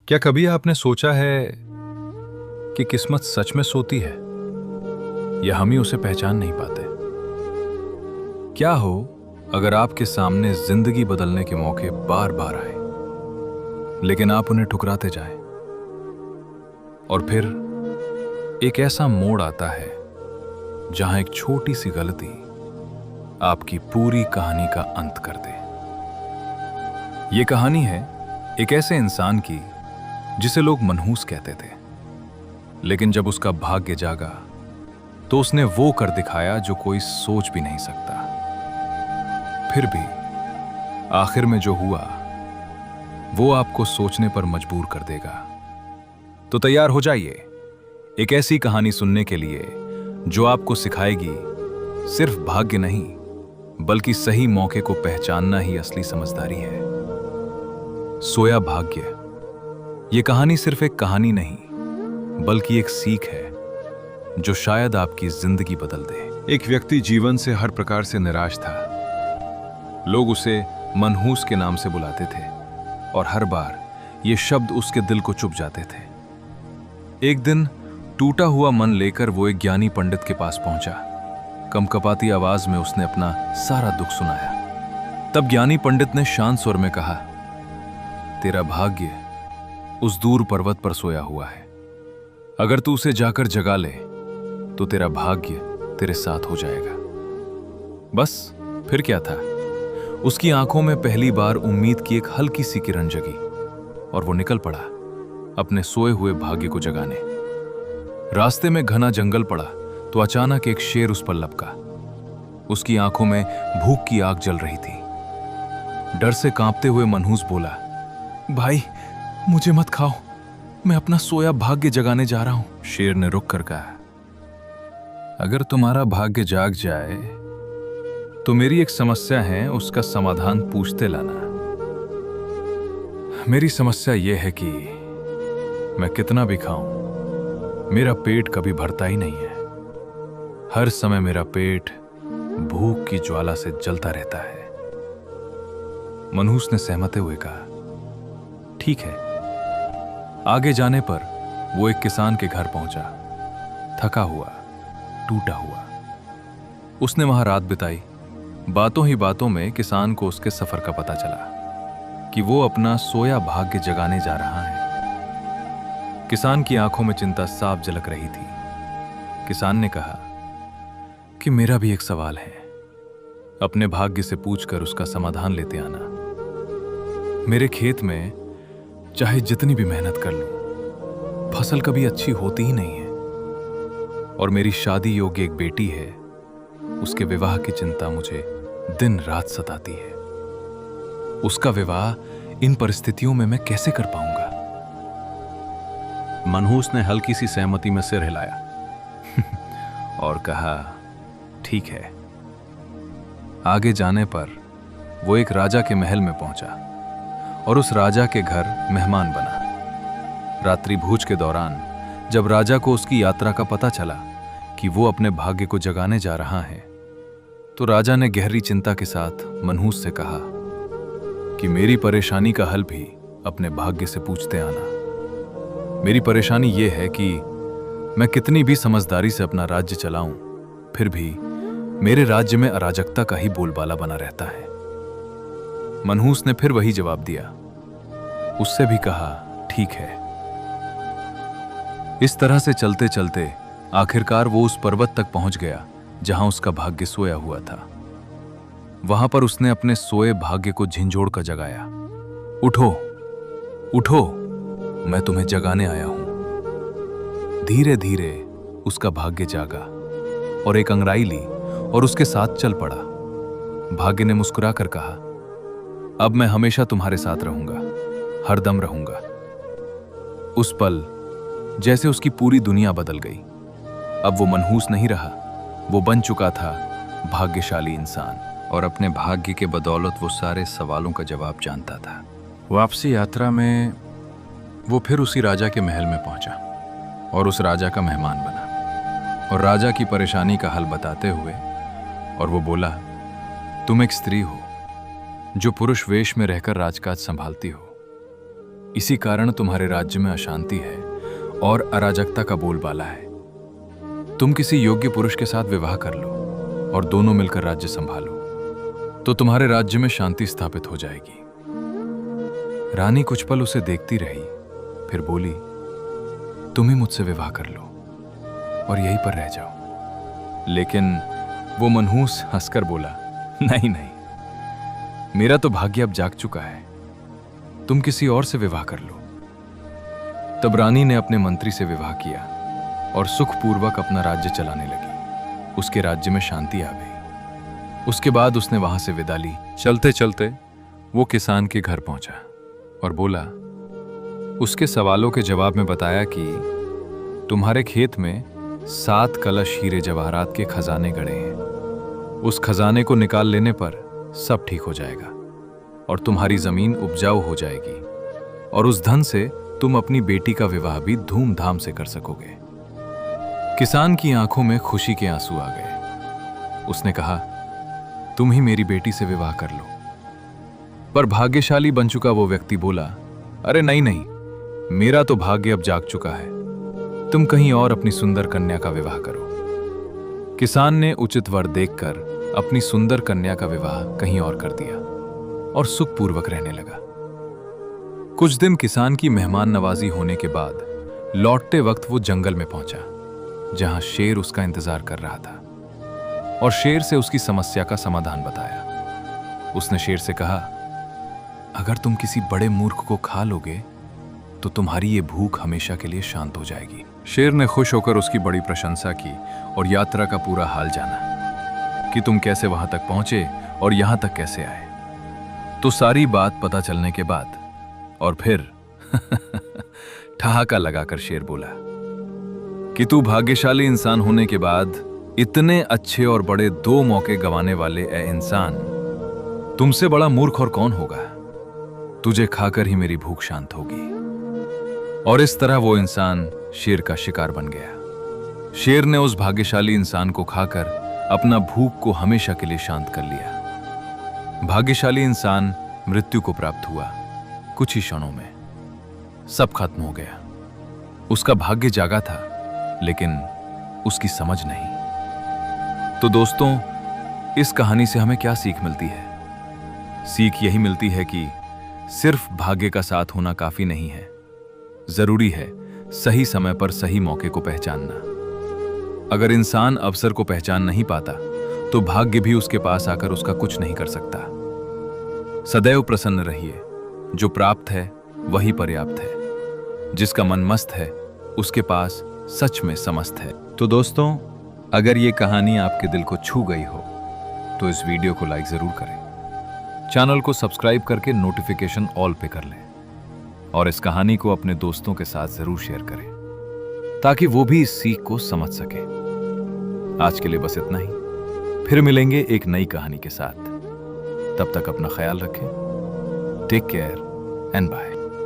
क्या कभी आपने सोचा है कि किस्मत सच में सोती है या हम ही उसे पहचान नहीं पाते? क्या हो अगर आपके सामने जिंदगी बदलने के मौके बार बार आए, लेकिन आप उन्हें ठुकराते जाएं, और फिर एक ऐसा मोड़ आता है जहां एक छोटी सी गलती आपकी पूरी कहानी का अंत कर दे। यह कहानी है एक ऐसे इंसान की जिसे लोग मनहूस कहते थे, लेकिन जब उसका भाग्य जागा तो उसने वो कर दिखाया जो कोई सोच भी नहीं सकता। फिर भी आखिर में जो हुआ वो आपको सोचने पर मजबूर कर देगा। तो तैयार हो जाइए एक ऐसी कहानी सुनने के लिए जो आपको सिखाएगी सिर्फ भाग्य नहीं, बल्कि सही मौके को पहचानना ही असली समझदारी है। सोया भाग्य। यह कहानी सिर्फ एक कहानी नहीं, बल्कि एक सीख है जो शायद आपकी जिंदगी बदल दे। एक व्यक्ति जीवन से हर प्रकार से निराश था। लोग उसे मनहूस के नाम से बुलाते थे और हर बार ये शब्द उसके दिल को चुभ जाते थे। एक दिन टूटा हुआ मन लेकर वो एक ज्ञानी पंडित के पास पहुंचा। कंपकपाती आवाज में उसने अपना सारा दुख सुनाया। तब ज्ञानी पंडित ने शांत स्वर में कहा, तेरा भाग्य उस दूर पर्वत पर सोया हुआ है। अगर तू उसे जाकर जगा ले तो तेरा भाग्य तेरे साथ हो जाएगा। बस फिर क्या था, उसकी आंखों में पहली बार उम्मीद की एक हल्की सी किरण जगी और वो निकल पड़ा अपने सोए हुए भाग्य को जगाने। रास्ते में घना जंगल पड़ा तो अचानक एक शेर उस पर लपका। उसकी आंखों में भूख की आग जल रही थी। डर से कांपते हुए मनहूस बोला, भाई मुझे मत खाओ, मैं अपना सोया भाग्य जगाने जा रहा हूं। शेर ने रुक कर कहा, अगर तुम्हारा भाग्य जाग जाए तो मेरी एक समस्या है, उसका समाधान पूछते लाना। मेरी समस्या यह है कि मैं कितना भी खाऊं, मेरा पेट कभी भरता ही नहीं है। हर समय मेरा पेट भूख की ज्वाला से जलता रहता है। मनहूस ने सहमते हुए कहा, ठीक है। आगे जाने पर वो एक किसान के घर पहुंचा, थका हुआ, टूटा हुआ। उसने वहां रात बिताई। बातों ही बातों में किसान को उसके सफर का पता चला कि वो अपना सोया भाग्य जगाने जा रहा है। किसान की आंखों में चिंता साफ झलक रही थी। किसान ने कहा कि मेरा भी एक सवाल है, अपने भाग्य से पूछकर उसका समाधान लेते आना। मेरे खेत में चाहे जितनी भी मेहनत कर लूं, फसल कभी अच्छी होती ही नहीं है। और मेरी शादी योग्य एक बेटी है, उसके विवाह की चिंता मुझे दिन रात सताती है। उसका विवाह इन परिस्थितियों में मैं कैसे कर पाऊंगा? मनहूस ने हल्की सी सहमति में सिर हिलाया और कहा, ठीक है। आगे जाने पर वो एक राजा के महल में पहुंचा और उस राजा के घर मेहमान बना। रात्रि भोज के दौरान जब राजा को उसकी यात्रा का पता चला कि वो अपने भाग्य को जगाने जा रहा है, तो राजा ने गहरी चिंता के साथ मनहूस से कहा कि मेरी परेशानी का हल भी अपने भाग्य से पूछते आना। मेरी परेशानी ये है कि मैं कितनी भी समझदारी से अपना राज्य चलाऊं, फिर भी मेरे राज्य में अराजकता का ही बोलबाला बना रहता है। मनहूस ने फिर वही जवाब दिया। उससे भी कहा, ठीक है। इस तरह से चलते चलते आखिरकार वो उस पर्वत तक पहुंच गया जहां उसका भाग्य सोया हुआ था। वहां पर उसने अपने सोए भाग्य को झिंझोड़ कर जगाया। उठो, उठो, मैं तुम्हें जगाने आया हूं। धीरे धीरे उसका भाग्य जागा और एक अंगड़ाई ली और उसके साथ चल पड़ा। भाग्य ने मुस्कुराकर कहा, अब मैं हमेशा तुम्हारे साथ रहूंगा, हरदम रहूंगा। उस पल जैसे उसकी पूरी दुनिया बदल गई। अब वो मनहूस नहीं रहा, वो बन चुका था भाग्यशाली इंसान, और अपने भाग्य के बदौलत वो सारे सवालों का जवाब जानता था। वापसी यात्रा में वो फिर उसी राजा के महल में पहुंचा और उस राजा का मेहमान बना और राजा की परेशानी का हल बताते हुए, और वो बोला, तुम एक स्त्री हो जो पुरुष वेश में रहकर राजकाज संभालती हो। इसी कारण तुम्हारे राज्य में अशांति है और अराजकता का बोलबाला है। तुम किसी योग्य पुरुष के साथ विवाह कर लो और दोनों मिलकर राज्य संभालो, तो तुम्हारे राज्य में शांति स्थापित हो जाएगी। रानी कुछ पल उसे देखती रही, फिर बोली, तुम ही मुझसे विवाह कर लो और यहीं पर रह जाओ। लेकिन वो मनहूस हंसकर बोला, नहीं नहीं, मेरा तो भाग्य अब जाग चुका है, तुम किसी और से विवाह कर लो। तब रानी ने अपने मंत्री से विवाह किया और सुखपूर्वक अपना राज्य चलाने लगी। उसके राज्य में शांति आ गई। उसके बाद उसने वहां से विदा ली। चलते चलते वो किसान के घर पहुंचा और बोला, उसके सवालों के जवाब में बताया कि तुम्हारे खेत में 7 कलश हीरे जवाहरात के खजाने गड़े हैं। उस खजाने को निकाल लेने पर सब ठीक हो जाएगा और तुम्हारी जमीन उपजाऊ हो जाएगी और उस धन से तुम अपनी बेटी का विवाह भी धूमधाम से कर सकोगे। किसान की आंखों में खुशी के आंसू आ गए। उसने कहा, तुम ही मेरी बेटी से विवाह कर लो। पर भाग्यशाली बन चुका वो व्यक्ति बोला, अरे नहीं नहीं, मेरा तो भाग्य अब जाग चुका है, तुम कहीं और अपनी सुंदर कन्या का विवाह करो। किसान ने उचित वर देखकर अपनी सुंदर कन्या का विवाह कहीं और कर दिया और सुखपूर्वक रहने लगा। कुछ दिन किसान की मेहमान नवाजी होने के बाद लौटते वक्त वो जंगल में पहुंचा, जहां शेर उसका इंतजार कर रहा था और शेर से उसकी समस्या का समाधान बताया। उसने शेर से कहा, अगर तुम किसी बड़े मूर्ख को खा लोगे तो तुम्हारी ये भूख हमेशा के लिए शांत हो जाएगी। शेर ने खुश होकर उसकी बड़ी प्रशंसा की और यात्रा का पूरा हाल जाना कि तुम कैसे वहां तक पहुंचे और यहां तक कैसे आए। तो सारी बात पता चलने के बाद और फिर ठहाका लगाकर शेर बोला कि तू भाग्यशाली इंसान होने के बाद इतने अच्छे और बड़े 2 मौके गंवाने वाले ए इंसान, तुमसे बड़ा मूर्ख और कौन होगा। तुझे खाकर ही मेरी भूख शांत होगी। और इस तरह वो इंसान शेर का शिकार बन गया। शेर ने उस भाग्यशाली इंसान को खाकर अपना भूख को हमेशा के लिए शांत कर लिया। भाग्यशाली इंसान मृत्यु को प्राप्त हुआ। कुछ ही क्षणों में सब खत्म हो गया। उसका भाग्य जागा था, लेकिन उसकी समझ नहीं। तो दोस्तों, इस कहानी से हमें क्या सीख मिलती है? सीख यही मिलती है कि सिर्फ भाग्य का साथ होना काफी नहीं है। जरूरी है सही समय पर सही मौके को पहचानना। अगर इंसान अवसर को पहचान नहीं पाता तो भाग्य भी उसके पास आकर उसका कुछ नहीं कर सकता। सदैव प्रसन्न रहिए। जो प्राप्त है वही पर्याप्त है। जिसका मन मस्त है उसके पास सच में समस्त है। तो दोस्तों, अगर ये कहानी आपके दिल को छू गई हो तो इस वीडियो को लाइक जरूर करें। चैनल को सब्सक्राइब करके नोटिफिकेशन ऑल पे कर लें और इस कहानी को अपने दोस्तों के साथ जरूर शेयर करें ताकि वो भी इस सीख को समझ सके। आज के लिए बस इतना ही। फिर मिलेंगे एक नई कहानी के साथ। तब तक अपना ख्याल रखें। Take care and bye.